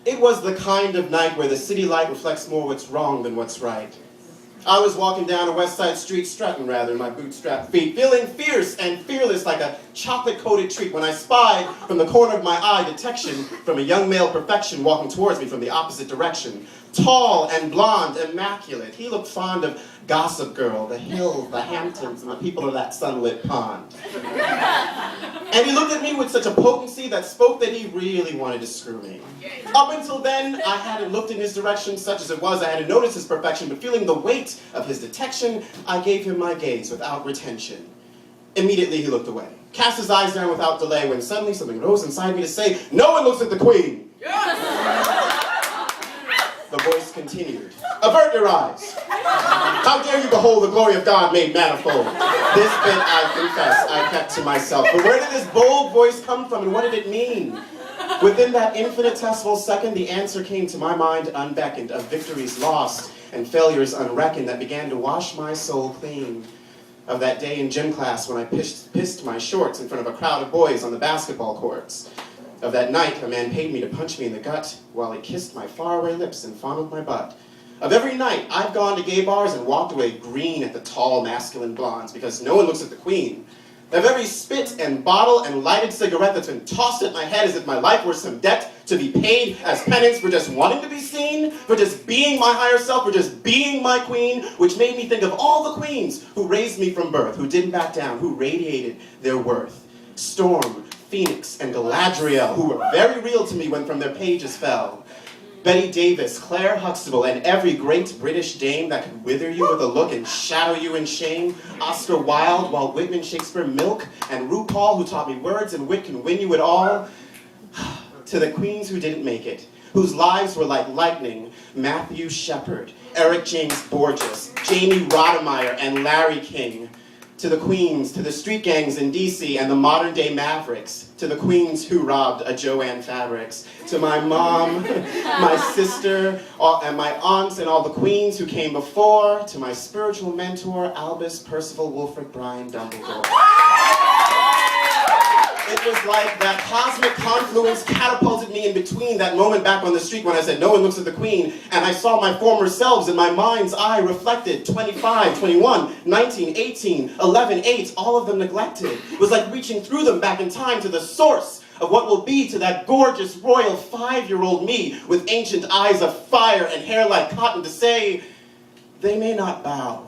It was the kind of night where the city light reflects more what's wrong than what's right. I was walking down a West Side street, strutting rather in my bootstrapped feet, feeling fierce and fearless like a chocolate-coated treat when I spied from the corner of my eye detection from a young male perfection walking towards me from the opposite direction. Tall and blonde, immaculate. He looked fond of Gossip Girl, the hills, the Hamptons, and the people of that sunlit pond. And he looked at me with such a potency that spoke that he really wanted to screw me. Up until then, I hadn't looked in his direction, such as it was. I hadn't noticed his perfection, but feeling the weight of his detection, I gave him my gaze without retention. Immediately, he looked away, cast his eyes down without delay, when suddenly something rose inside me to say, "No one looks at the Queen!" Yes! The voice continued, "Avert your eyes. How dare you behold the glory of God made manifold?" This bit, I confess, I kept to myself. But where did this bold voice come from, and what did it mean? Within that infinitesimal second, the answer came to my mind unbeckoned, of victories lost and failures unreckoned that began to wash my soul clean. Of that day in gym class when I pissed my shorts in front of a crowd of boys on the basketball courts. Of that night a man paid me to punch me in the gut while he kissed my faraway lips and fondled my butt. Of every night I've gone to gay bars and walked away green at the tall masculine blondes because no one looks at the Queen. Of every spit and bottle and lighted cigarette that's been tossed at my head as if my life were some debt to be paid as penance for just wanting to be seen, for just being my higher self, for just being my queen, which made me think of all the queens who raised me from birth, who didn't back down, who radiated their worth. Storm, Phoenix, and Galadriel, who were very real to me when from their pages fell. Betty Davis, Claire Huxtable, and every great British dame that could wither you with a look and shadow you in shame. Oscar Wilde, Walt Whitman, Shakespeare, Milk, and RuPaul, who taught me words and wit can win you at all. To the queens who didn't make it, whose lives were like lightning, Matthew Shepard, Eric James Borges, Jamie Rodemeyer, and Larry King. To the queens, to the street gangs in DC and the modern day mavericks, to the queens who robbed a Joanne Fabrics, to my mom, my sister, and my aunts and all the queens who came before, to my spiritual mentor, Albus Percival Wilfrid Bryan Dumbledore. It was like that cosmic confluence catapulted me in between that moment back on the street when I said, "No one looks at the Queen," and I saw my former selves in my mind's eye reflected, 25, 21, 19, 18, 11, 8, all of them neglected. It was like reaching through them back in time to the source of what will be to that gorgeous, royal 5-year-old me with ancient eyes of fire and hair like cotton to say, "They may not bow.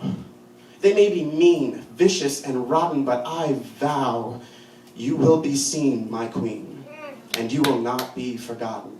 They may be mean, vicious, and rotten, but I vow you will be seen, my queen, and you will not be forgotten."